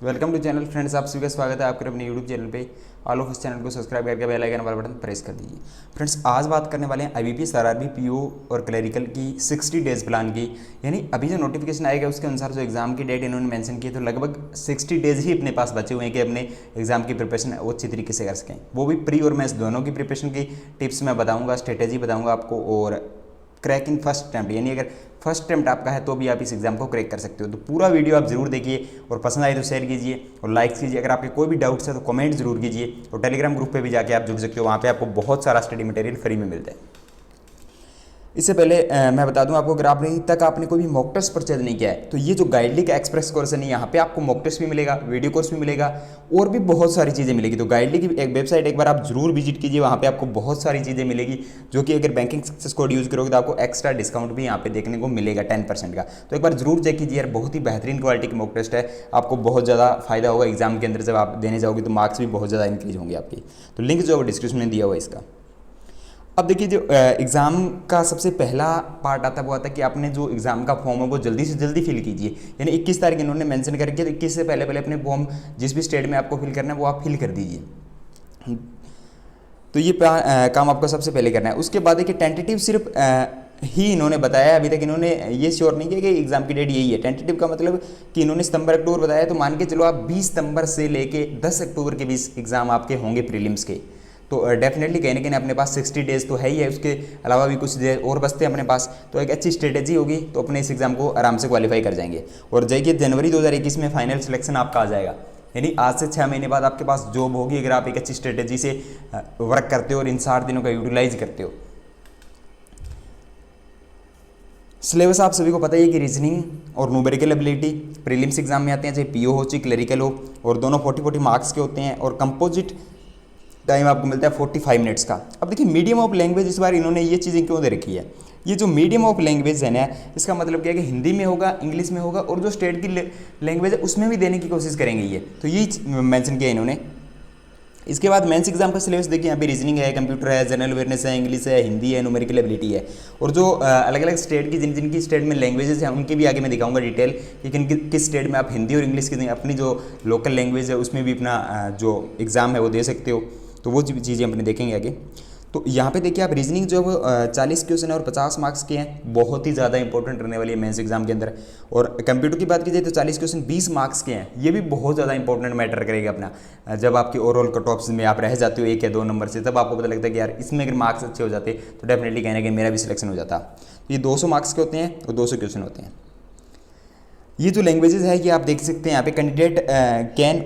Welcome to channel friends, आप सभी का स्वागत है आपके अपने यूट्यूब चैनल पे। ऑल ऑफ इस चैनल को सब्सक्राइब करके बेल आइकन वाला बटन प्रेस कर दीजिए। फ्रेंड्स, आज बात करने वाले हैं आईबीपीएस, आरआरबी, पीओ और क्लरिकल की 60 डेज प्लान की। यानी अभी जो नोटिफिकेशन आएगा उसके अनुसार जो एग्जाम की डेट इन्होंने मेंशन की है, तो लगभग 60 डेज ही अपने पास बचे हुए हैं कि अपने एग्जाम की प्रिपरेशन वो अच्छी तरीके से कर सकें। वो भी प्री और मेंस दोनों की प्रिपरेशन की टिप्स मैं बताऊँगा, स्ट्रेटेजी बताऊँगा आपको, और क्रैक इन फर्स्ट अटैम्प्ट, यानी अगर फर्स्ट अटैम्प्ट आपका है तो भी आप इस एग्जाम को क्रैक कर सकते हो। तो पूरा वीडियो आप जरूर देखिए और पसंद आए तो शेयर कीजिए और लाइक कीजिए। अगर आपके कोई भी डाउट्स है तो कमेंट जरूर कीजिए और टेलीग्राम ग्रुप पे भी जाके आप जुड़ सकते हो, वहाँ पे आपको बहुत सारा स्टडी मटेरियल फ्री में मिलता है। इससे पहले मैं बता दूं आपको, अगर आपने अभी तक आपने कोई भी मॉक टेस्ट परचेज नहीं किया है तो ये जो गाइडली का एक्सप्रेस कोर्स है, नहीं, यहाँ पे आपको मॉक टेस्ट भी मिलेगा, वीडियो कोर्स भी मिलेगा और भी बहुत सारी चीज़ें मिलेगी। तो गाइडली की एक वेबसाइट एक बार आप जरूर विजिट कीजिए, वहाँ पे आपको बहुत सारी चीज़ें मिलेगी, जो कि अगर बैंकिंग सक्सेस कोड यूज़ करोगे तो आपको एक्स्ट्रा डिस्काउंट भी यहाँ पे देखने को मिलेगा 10% का। तो एक बार जरूर चेक कीजिए यार, बहुत ही बेहतरीन क्वालिटी की मॉक टेस्ट है, आपको बहुत ज़्यादा फायदा होगा एग्जाम के अंदर। जब आप देने जाओगे तो मार्क्स भी बहुत ज़्यादा इंक्रीज होंगे आपकी। तो लिंक जो है डिस्क्रिप्शन में दिया हुआ है इसका। अब देखिए, जो एग्ज़ाम का सबसे पहला पार्ट आता है वो आता है कि आपने जो एग्ज़ाम का फॉर्म है वो जल्दी से जल्दी फिल कीजिए। यानी 21 तारीख इन्होंने मेंशन करके, तो 21 से पहले पहले अपने फॉर्म जिस भी स्टेट में आपको फिल करना है वो आप फिल कर दीजिए। तो ये काम आपको सबसे पहले करना है। उसके बाद देखिए, टेंटेटिव सिर्फ ही इन्होंने बताया है, अभी तक इन्होंने ये श्योर नहीं किया कि एग्जाम की डेट यही है। टेंटेटिव का मतलब कि इन्होंने सितंबर अक्टूबर बताया, तो मान के चलो आप 20 सितंबर से लेके 10 अक्टूबर के बीच एग्जाम आपके होंगे प्रीलिम्स के। तो डेफिनेटली कहीं ना कहीं अपने पास 60 डेज तो है ही है, उसके अलावा भी कुछ डेज और बचते हैं अपने पास। तो एक अच्छी स्ट्रेटेजी होगी तो अपने इस एग्जाम को आराम से क्वालिफाई कर जाएंगे। और जाइए, जनवरी 2021 में फाइनल सिलेक्शन आपका आ जाएगा, यानी आज से 6 महीने बाद आपके पास जॉब होगी, अगर आप एक अच्छी स्ट्रेटेजी से वर्क करते हो और इन 60 दिनों का यूटिलाइज करते हो। सिलेबस आप सभी को पता ही है कि रीजनिंग और न्यूमेरिकल एबिलिटी प्रीलिम्स एग्जाम में आते हैं, चाहे पीओ हो चाहे क्लरिकल हो, और दोनों 40-40 मार्क्स के होते हैं। और कंपोजिट टाइम आपको मिलता है 45 मिनट्स का। अब देखिए, मीडियम ऑफ लैंग्वेज इस बार इन्होंने ये चीज़ें क्यों दे रखी है। ये जो मीडियम ऑफ लैंग्वेज है ना, इसका मतलब क्या है कि हिंदी में होगा, इंग्लिश में होगा, और जो स्टेट की लैंग्वेज है उसमें भी देने की कोशिश करेंगे ये। तो यही मेंशन किया इन्होंने। इसके बाद मेंस एग्जाम का सिलेबस देखिए, यहाँ पे रीजनिंग है, कंप्यूटर है, जनरल अवेयरनेस है, इंग्लिश है, हिंदी है, न्यूमेरिकल एबिलिटी है। और जो अलग अलग स्टेट की जिनकी स्टेट में लैंग्वेजेस हैं उनकी भी आगे मैं दिखाऊंगा डिटेल कि किस स्टेट में आप हिंदी और इंग्लिश की अपनी जो लोकल लैंग्वेज है उसमें भी अपना जो एग्ज़ाम है वो दे सकते हो। तो वो चीज़ें अपने देखेंगे आगे। तो यहाँ पे देखिए, आप रीजनिंग जो है 40 क्वेश्चन है और 50 मार्क्स के हैं, बहुत ही ज़्यादा इंपॉर्टेंट रहने वाली है मेंस एग्जाम के अंदर। और कंप्यूटर की बात की जाए तो 40 क्वेश्चन 20 मार्क्स के हैं, ये भी बहुत ज़्यादा इंपॉर्टेंट मैटर करेगा अपना। जब आपके ओवरऑल कट ऑफ्स में आप रह जाते हो 1 या 2 नंबर से, तब आपको पता लगता है कि यार इसमें अगर मार्क्स अच्छे हो जाते तो डेफिनेटली कहीं ना कहीं मेरा भी सिलेक्शन हो जाता। तो ये 200 मार्क्स के होते हैं और 200 क्वेश्चन होते हैं। ये जो लैंग्वेजेस है ये आप देख सकते हैं यहाँ पे, candidate can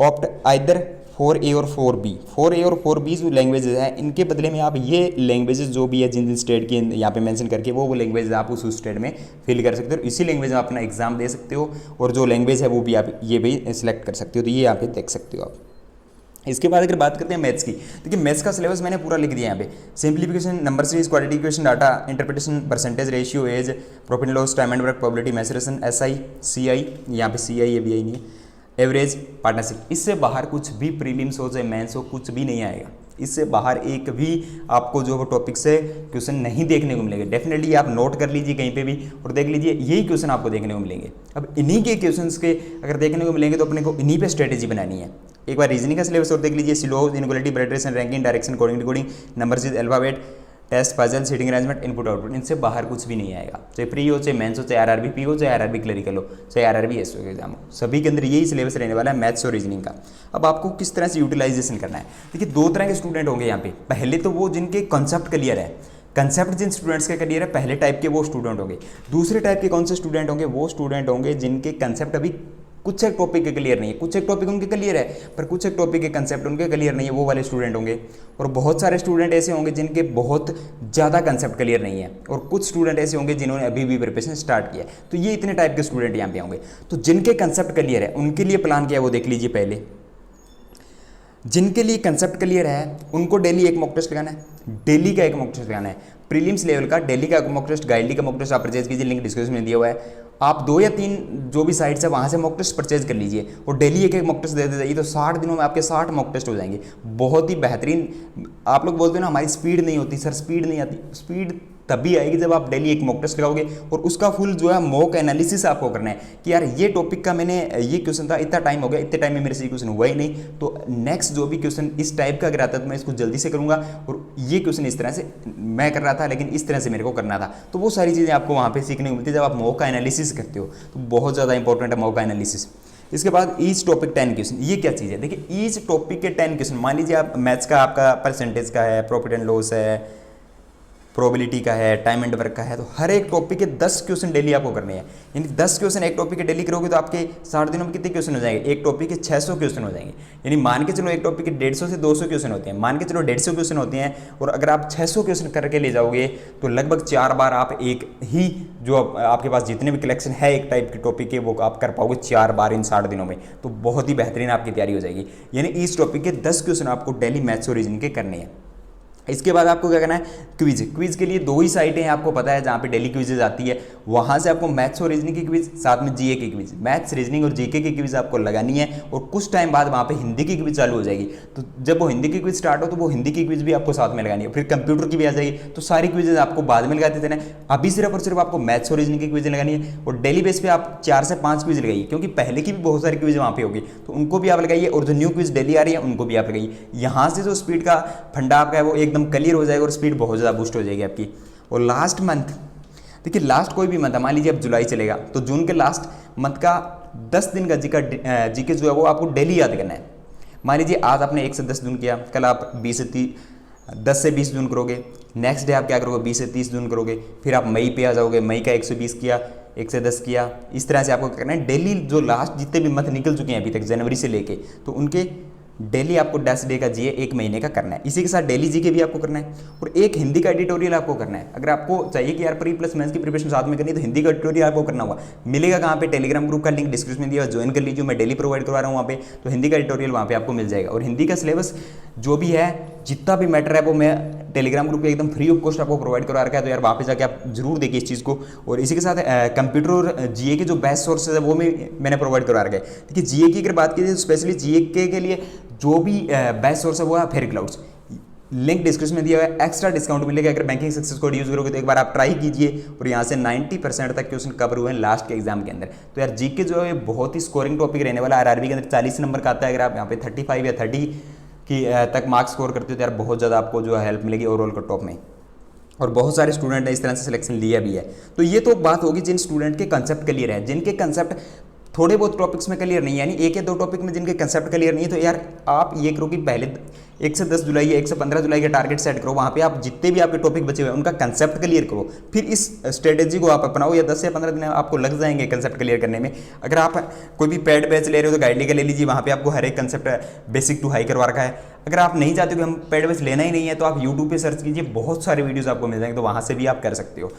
opt either 4A और 4B। 4A और 4B जो लैंग्वेजेज है, इनके बदले में आप ये लैंग्वेजेज जो भी है जिन जिन स्टेट की यहाँ पे मेंशन करके वो लैंग्वेज आप उस स्टेट में फिल कर सकते हो। इसी लैंग्वेज में अपना एग्जाम दे सकते हो, और जो लैंग्वेज है वो भी आप ये भी सिलेक्ट कर सकते हो। तो ये यहाँ पे देख सकते हो आप। इसके बाद अगर बात करते हैं मैथ्स की, देखिए मैथ्स का सिलेबस मैंने पूरा लिख दिया यहाँ पे। Simplification, number series, quadratic equation, data interpretation, percentage, ratio, age, profit and loss, time and work, probability, mensuration, SI, CI, यहाँ पे CI ये भी आई नहीं है, एवरेज, पार्टनरशिप। इससे बाहर कुछ भी प्रीलिम्स हो चाहे मेंस हो, कुछ भी नहीं आएगा। इससे बाहर एक भी आपको जो टॉपिक से क्वेश्चन नहीं देखने को मिलेंगे। डेफिनेटली आप नोट कर लीजिए कहीं पे भी और देख लीजिए, यही क्वेश्चन आपको देखने को मिलेंगे। अब इन्हीं के क्वेश्चंस के अगर देखने को मिलेंगे तो अपने को इन्हीं पे स्ट्रेटेजी बनानी है। एक बार रीजनिंग का सिलेबस और देख लीजिए, syllogism, inequality, blood relation, ranking, direction, coding, decoding, number series, alphabet, test, puzzle, seating arrangement, input output. इनसे बाहर कुछ भी नहीं आएगा, चाहे प्री हो, चाहे मेंस हो, चाहे आरआरबी पी हो, चाहे आरआरबी क्लरिकल हो, चाहे आरआरबी एसओ का एग्जाम हो, सभी के अंदर यही सिलेबस रहने वाला है, मैथ्स और रीजनिंग का। अब आपको किस तरह से यूटिलाइजेशन करना है, देखिए 2 तरह के स्टूडेंट होंगे यहाँ पे। पहले तो वो जिनके कंसेप्ट क्लियर है, कंसेप्ट जिन स्टूडेंट्स का क्लियर है, पहले टाइप के वो स्टूडेंट होंगे। दूसरे टाइप के कौन से स्टूडेंट होंगे, वो स्टूडेंट होंगे जिनके कंसेप्ट अभी कुछ एक टॉपिक के क्लियर नहीं है, कुछ एक टॉपिक उनके क्लियर है पर कुछ एक टॉपिक के कंसेप्ट उनके क्लियर नहीं है, वो वाले स्टूडेंट होंगे। और बहुत सारे स्टूडेंट ऐसे होंगे जिनके बहुत ज़्यादा कंसेप्ट क्लियर नहीं है, और कुछ स्टूडेंट ऐसे होंगे जिन्होंने अभी भी प्रिपरेशन स्टार्ट किया है। तो ये इतने टाइप के स्टूडेंट यहाँ पे होंगे। तो जिनके कंसेप्ट क्लियर है उनके लिए प्लान किया है वो देख लीजिए पहले। जिनके लिए कंसेप्ट क्लियर है उनको डेली एक मॉक टेस्ट लगाना है, डेली का एक मॉक टेस्ट लगाना है। प्रीलिम्स लेवल का डेली का मॉक टेस्ट, गाइडली का मॉक टेस्ट आप परचेज कीजिए, लिंक डिस्क्रिप्शन में दिया हुआ है। आप 2 या 3 जो भी साइट्स है वहाँ से मॉक टेस्ट परचेज कर लीजिए और डेली एक एक मॉक टेस्ट देते जाइए, तो 60 दिनों में आपके 60 मॉक टेस्ट हो जाएंगे। बहुत ही बेहतरीन। आप लोग बोलते हो ना हमारी स्पीड नहीं होती, सर स्पीड नहीं आती, स्पीड तभी आएगी जब आप डेली एक मॉक टेस्ट लगाओगे और उसका फुल जो है मॉक एनालिसिस आपको करना है कि यार ये टॉपिक का मैंने ये क्वेश्चन था, इतना टाइम हो गया, इतने टाइम में मेरे से ये क्वेश्चन हुआ ही नहीं, तो नेक्स्ट जो भी क्वेश्चन इस टाइप का अगर आता है तो मैं इसको जल्दी से करूंगा, और ये क्वेश्चन इस तरह से मैं कर रहा था लेकिन इस तरह से मेरे को करना था। तो वो सारी चीज़ें आपको वहाँ पे सीखने को मिलती है जब आप मॉक का एनालिसिस करते हो, तो बहुत ज़्यादा इंपॉर्टेंट है मॉक का एनालिसिस। इसके बाद ईच टॉपिक 10 क्वेश्चन, ये क्या चीज़ है? देखिए ईच टॉपिक के 10 क्वेश्चन, मान लीजिए आप मैथ्स का आपका परसेंटेज का है, प्रॉफिट एंड लॉस है, प्रोबेबिलिटी का है, टाइम एंड वर्क का है, तो हर एक टॉपिक के 10 क्वेश्चन डेली आपको करने हैं। यानी 10 क्वेश्चन एक टॉपिक के डेली करोगे तो आपके 60 दिनों में कितने क्वेश्चन हो जाएंगे? एक टॉपिक के 600 क्वेश्चन हो जाएंगे। यानी मान के चलो एक टॉपिक के 150 से 200 क्वेश्चन होते हैं, मान के चलो 150 क्वेश्चन होते हैं, और अगर आप 600 क्वेश्चन करके ले जाओगे तो लगभग 4 बार आप एक ही जो आपके पास जितने भी कलेक्शन है एक टाइप के टॉपिक के वो आप कर पाओगे 4 बार इन 60 दिनों में, तो बहुत ही बेहतरीन आपकी तैयारी हो जाएगी। यानी इस टॉपिक के 10 क्वेश्चन आपको डेली मैथ्स और रीजनिंग के करने हैं। इसके बाद आपको क्या करना है? क्विज। क्विज के लिए 2 ही साइटें हैं आपको पता है जहाँ पे डेली क्विजेज आती है, वहाँ से आपको मैथ्स और रीजनिंग की क्विज, साथ में जीए की क्विज, मैथ्स रीजनिंग और जीके की क्विज आपको लगानी है, और कुछ टाइम बाद वहाँ पे हिंदी की क्विज चालू हो जाएगी। तो जब वो हिंदी की क्विज स्टार्ट हो तो वो हिंदी की क्विज भी आपको साथ में लगानी है, फिर कंप्यूटर की भी आ जाएगी, तो सारी क्विजेज आपको बाद में लगाते देना है। अभी सिर्फ और सिर्फ आपको मैथ्स और रीजनिंग की क्विज लगानी है, और डेली बेस पे आप 4 से 5 क्विज लगाइए, क्योंकि पहले की भी बहुत सारी क्विज वहाँ पे होगी, तो उनको भी आप लगाइए, और जो न्यू क्विज डेली आ रही है उनको भी आप लगाइए। यहाँ से जो स्पीड का फंडा आपका है वो एकदम क्लियर हो जाएगा और स्पीड बहुत ज़्यादा बूस्ट हो जाएगी आपकी। और लास्ट मंथ, देखिए लास्ट कोई भी मंथ है, मान लीजिए अब जुलाई चलेगा, तो जून के लास्ट मंथ का 10 दिन का जीके जो है वो आपको डेली याद करना है। मान लीजिए आज आपने 1 से 10 जून किया, कल आप 10 से 20 जून करोगे, नेक्स्ट डे आप क्या करोगे? 20 से 30 जून करोगे, फिर आप मई पे आ जाओगे, मई का 120 किया, 1 से 10 किया, इस तरह से आपको करना है डेली। जो लास्ट जितने भी मंथ निकल चुके हैं अभी तक जनवरी से लेके, तो उनके डेली आपको 10 डे का जीए 1 महीने का करना है। इसी के साथ डेली जीके भी आपको करना है, और एक हिंदी का एडिटोरियल आपको करना है। अगर आपको चाहिए कि यार प्री प्लस मेंस की प्रिपरेशन साथ में करनी है तो हिंदी का एडिटोरियल आपको करना होगा। मिलेगा कहाँ पे? टेलीग्राम ग्रुप का लिंक डिस्क्रिप्शन में दिया, ज्वाइन कर लीजिए, मैं डेली प्रोवाइड करवा रहा हूँ वहाँ पे, तो हिंदी का एडिटोरियल वहाँ पे आपको मिल जाएगा। और हिंदी का सिलेबस जो भी है, जितना भी मैटर है वो मैं टेलीग्राम ग्रुप पे एकदम फ्री ऑफ कॉस्ट आपको प्रोवाइड करवा रखा है, तो यार वहाँ पे जाके आप जरूर देखिए इस चीज़ को। और इसी के साथ कंप्यूटर और जीए के जो बेस्ट सोर्सेज है वो मैंने प्रोवाइड करवा रखा है। देखिए जीए की अगर बात कीजिए तो स्पेशली जीए के लिए जो भी बेस्ट सोर्स है वो है फेयर क्लाउड्स, लिंक डिस्क्रिप्शन में दिया हुआ है, एक्स्ट्रा डिस्काउंट मिलेगा अगर बैंकिंग सक्सेस कोड यूज करोगे तो। एक बार आप ट्राई कीजिए, और यहाँ से 90% तक क्वेश्चन कवर हुए हैं लास्ट के एग्जाम के अंदर। तो यार जीके जो है बहुत ही स्कोरिंग टॉपिक रहने वाला है। आरआरबी के अंदर 40 नंबर का आता है, अगर आप यहाँ पे 35 या 30 की तक मार्क्स स्कोर करते हो तो यार बहुत ज़्यादा आपको जो है हेल्प मिलेगी ओवरऑल कट ऑफ में। और बहुत सारे स्टूडेंट ने इस तरह से सिलेक्शन लिया भी है। तो ये तो बात होगी जिन स्टूडेंट के कंसेप्ट क्लियर है, जिनके कंसेप्ट थोड़े बहुत टॉपिक्स में क्लियर नहीं है, यानी 1 या 2 टॉपिक में जिनके कंसेप्ट क्लियर नहीं है, तो यार आप ये करो कि पहले 1 से 10 जुलाई या 1 से 15 जुलाई का टारगेट सेट करो, वहाँ पे आप जितने भी आपके टॉपिक बचे हुए हैं उनका कंसेप्ट क्लियर करो, फिर इस स्ट्रेटेजी को आप अपनाओ। या 10 से 15 दिन आपको लग जाएंगे कंसेप्ट क्लियर करने में। अगर आप कोई भी पेड बैच ले रहे हो तो गाइडली का ले लीजिए, वहाँ पे आपको हर एक कंसेप्ट बेसिक टू हाई करवा रखा है। अगर आप नहीं चाहते कि हम पेड बैच लेना ही नहीं है तो आप यूट्यूब पे सर्च कीजिए, बहुत सारे वीडियोज़ आपको मिल जाएंगे, तो वहाँ से भी आप कर सकते हो।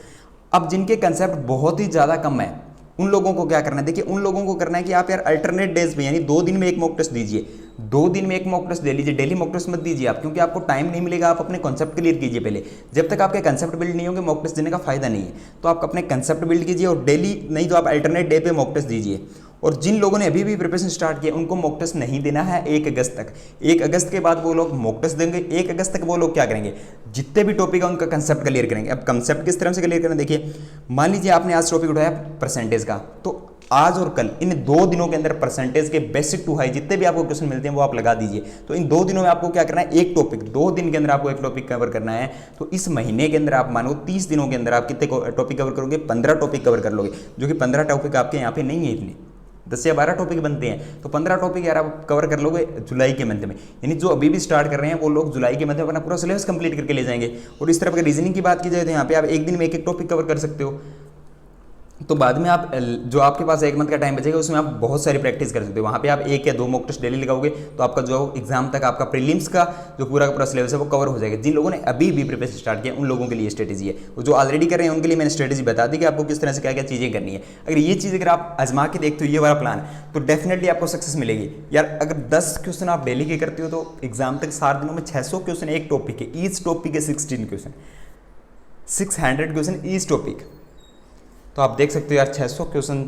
अब जिनके कंसेप्ट बहुत ही ज़्यादा कम है उन लोगों को क्या करना है? देखिए उन लोगों को करना है कि आप यार अल्टरनेट डेज पे, यानी 2 दिन में एक मॉक टेस्ट दीजिए, 2 दिन में एक मॉक टेस्ट दे लीजिए, डेली मॉक टेस्ट मत दीजिए आप, क्योंकि आपको टाइम नहीं मिलेगा। आप अपने कॉन्सेप्ट क्लियर कीजिए पहले, जब तक आपके कंसेप्ट बिल्ड नहीं होंगे मॉक टेस्ट देने का फायदा नहीं है। तो आप अपने कंसेप्ट बिल्ड कीजिए, और डेली नहीं तो आप अल्टरनेट डे पे मॉक टेस्ट दीजिए। और जिन लोगों ने अभी भी प्रिपरेशन स्टार्ट किया उनको मॉक टेस्ट नहीं देना है 1 अगस्त तक। 1 अगस्त के बाद वो लोग मॉक टेस्ट देंगे। 1 अगस्त तक वो लोग क्या करेंगे? जितने भी टॉपिक है उनका कंसेप्ट क्लियर करेंगे। अब कंसेप्ट किस तरह से क्लियर करें? देखिए मान लीजिए आपने आज टॉपिक उठाया परसेंटेज का, तो आज और कल इन 2 दिनों के अंदर परसेंटेज के बेसिक टू हाई जितने भी आपको क्वेश्चन मिलते हैं वो आप लगा दीजिए। तो इन 2 दिनों में आपको क्या करना है? एक टॉपिक 2 दिन के अंदर आपको एक टॉपिक कवर करना है। तो इस महीने के अंदर आप मानो 30 दिनों के अंदर आप कितने टॉपिक कवर करोगे? 15 टॉपिक कवर कर लोगे, जो कि 15 टॉपिक आपके यहाँ पे नहीं है इतने, 10 या 12 टॉपिक बनते हैं, तो 15 टॉपिक यार आप कवर कर लोगे जुलाई के मंथ में। यानी जो अभी भी स्टार्ट कर रहे हैं वो लोग जुलाई के मंथ में अपना पूरा सिलेबस कंप्लीट करके ले जाएंगे। और इस तरह अगर रीजनिंग की बात की जाए तो यहाँ पे आप एक दिन में एक टॉपिक कवर कर सकते हो। तो बाद में आप जो आपके पास 1 मंथ का टाइम बचेगा उसमें आप बहुत सारी प्रैक्टिस कर सकते हो। वहाँ पे आप 1 या 2 मॉक टेस्ट डेली लगाओगे तो आपका जो एग्जाम तक आपका प्रीलिम्स का जो पूरा सिलेबस है वो कवर हो जाएगा। जिन लोगों ने अभी भी प्रिपरेशन स्टार्ट किया उन लोगों के लिए स्ट्रेटेजी है, जो ऑलरेडी कर रहे हैं उनके लिए मैंने स्ट्रेटेजी बता दी कि आपको किस तरह से क्या क्या चीज़ें करनी है। अगर ये चीज़ अगर आप आजमा के देखते हो ये वाला प्लान, तो डेफिनेटली आपको सक्सेस मिलेगी। यार अगर 10 क्वेश्चन आप डेली के करते हो तो एग्जाम तक 7 दिनों में 600 क्वेश्चन एक टॉपिक के, ईच टॉपिक के 16 क्वेश्चन, 600 क्वेश्चन ईच टॉपिक। तो आप देख सकते हो यार 600 क्वेश्चन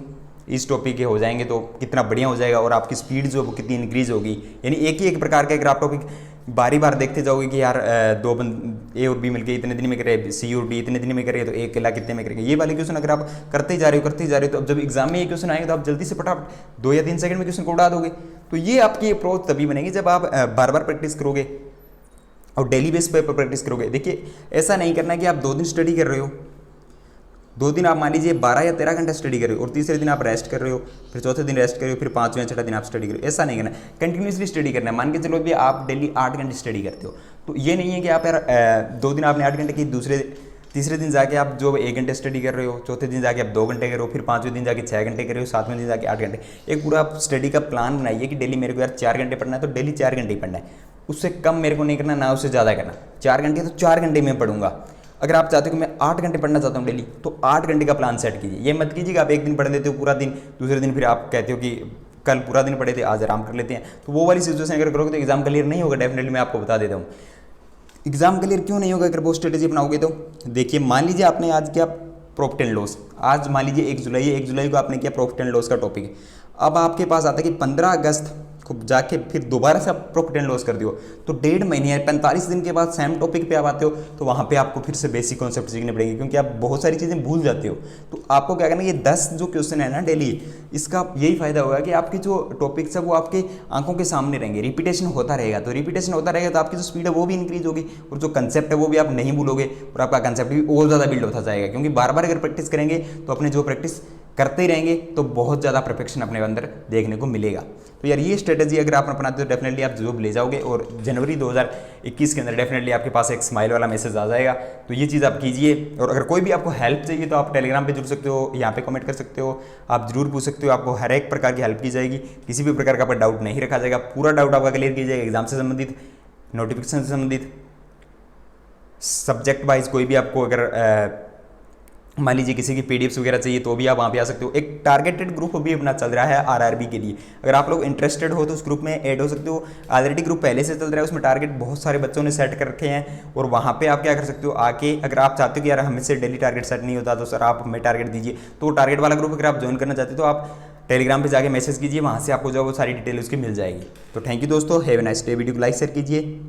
इस टॉपिक के हो जाएंगे तो कितना बढ़िया हो जाएगा और आपकी स्पीड जो वो कितनी इंक्रीज होगी। यानी एक ही एक प्रकार का अगर आप टॉपिक बारी बार देखते जाओगे कि यार दो बंद ए और बी मिलके इतने दिन में करे, सी और डी इतने दिन में करे, तो एक अकेला कितने में करेगा, ये वाले क्वेश्चन अगर आप करते ही जा रहे हो तो अब जब एग्जाम में ये क्वेश्चन आएंगे तो आप जल्दी से फटाफट 2 या 3 सेकंड में क्वेश्चन को उड़ा दोगे। तो ये आपकी अप्रोच तभी बनेगी जब आप बार बार प्रैक्टिस करोगे और डेली बेस पे प्रैक्टिस करोगे। देखिए ऐसा नहीं करना कि आप 2 दिन स्टडी कर रहे हो, 2 दिन आप मान लीजिए 12 या 13 घंटा स्टडी कर रहे हो और तीसरे दिन आप रेस्ट कर रहे हो, फिर चौथे दिन रेस्ट कर रहे हो, फिर 5वें या 6ठा दिन आप स्टडी कर रहे हो। ऐसा नहीं करना, कंटिन्यूसली स्टडी करना है। मान के चलो भी आप डेली 8 घंटे स्टडी करते हो, तो ये नहीं है कि आप यार 2 दिन आपने 8 घंटे की, तीसरे दिन जाके आप जो 1 घंटे स्टडी कर रहे हो, चौथे दिन जाके आप 2 घंटे कर रहे हो, फिर 5वें दिन जाके 6 घंटे कर रहे हो, 7वें दिन जाके 8 घंटे। एक पूरा आप स्टडी का प्लान बनाइए कि डेली मेरे को यार 4 घंटे पढ़ना है तो डेली 4 घंटे ही पढ़ना है, उससे कम मेरे को नहीं करना, ना उससे ज़्यादा करना। 4 घंटे तो 4 घंटे में पढ़ूंगा। अगर आप चाहते हो कि मैं 8 घंटे पढ़ना चाहता हूँ डेली, तो 8 घंटे का प्लान सेट कीजिए। ये मत कीजिए कि आप एक दिन पढ़ देते हो पूरा दिन, दूसरे दिन फिर आप कहते हो कि कल पूरा दिन पढ़े थे आज आराम कर लेते हैं, तो वो वाली सिचुएशन अगर करोगे तो एग्जाम क्लियर नहीं होगा। डेफिनेटली मैं आपको बता देता हूँ एग्जाम क्लियर क्यों नहीं होगा अगर वो स्ट्रेटेजी अपनाओगे तो। देखिए मान लीजिए आपने आज किया प्रॉफिट एंड लॉस, आज मान लीजिए 1 जुलाई है, 1 जुलाई को आपने किया प्रॉफिट एंड लॉस का टॉपिक है। अब आपके पास आता है कि 15 अगस्त को जाके फिर दोबारा से आप प्रॉफिट एंड लॉस कर दियो, तो 1.5 महीने या 45 दिन के बाद सेम टॉपिक पे आप आते हो, तो वहाँ पे आपको फिर से बेसिक कॉन्सेप्ट सीखने पड़ेंगे क्योंकि आप बहुत सारी चीज़ें भूल जाते हो। तो आपको क्या करना है, ये 10 जो क्वेश्चन है ना डेली, इसका यही फायदा होगा कि आपके जो टॉपिक्स है वो आपके आंखों के सामने रहेंगे, रिपीटेशन होता रहेगा। तो रिपीटेशन होता रहेगा तो आपकी जो स्पीड है वो भी इंक्रीज होगी और जो कंसेप्ट है वो भी आप नहीं भूलोगे और आपका कंसेप्ट भी और ज़्यादा बिल्ड होता जाएगा। क्योंकि बार बार अगर प्रैक्टिस करेंगे तो अपने जो प्रैक्टिस करते ही रहेंगे तो बहुत ज़्यादा परफेक्शन अपने अंदर देखने को मिलेगा। तो यार ये स्ट्रेटजी अगर आप अपनाते हो डेफिनेटली आप जॉब ले जाओगे और जनवरी 2021 के अंदर डेफिनेटली आपके पास एक स्माइल वाला मैसेज आ जाएगा। तो ये चीज़ आप कीजिए और अगर कोई भी आपको हेल्प चाहिए तो आप टेलीग्राम पे जुड़ सकते हो, यहाँ पे कमेंट कर सकते हो, आप जरूर पूछ सकते हो। आपको हर एक प्रकार की हेल्प की जाएगी, किसी भी प्रकार का आपका डाउट नहीं रखा जाएगा, पूरा डाउट आपका क्लियर किया जाएगा। एग्जाम से संबंधित, नोटिफिकेशन से संबंधित, सब्जेक्ट वाइज कोई भी आपको अगर मान लीजिए किसी की पीडीएफ्स वगैरह चाहिए तो भी आप वहाँ पे आ सकते हो। एक टारगेटेड ग्रुप भी अपना चल रहा है आरआरबी के लिए, अगर आप लोग इंटरेस्टेड हो तो उस ग्रुप में ऐड हो सकते हो। ऑलरेडी ग्रुप पहले से चल रहा है, उसमें टारगेट बहुत सारे बच्चों ने सेट कर रखे हैं और वहाँ पे आप क्या कर सकते हो आके, अगर आप चाहते हो कि यार हमसे डेली टारगेट सेट नहीं होता तो सर आप हमें टारगेट दीजिए, तो वो टारगेट वाला ग्रुप अगर आप ज्वाइन करना चाहते हो तो आप टेलीग्राम पे जाके मैसेज कीजिए, वहाँ से आपको जो वो सारी डिटेल उसकी मिल जाएगी। तो थैंक यू दोस्तों, have a nice day. Video को लाइक शेयर कीजिए।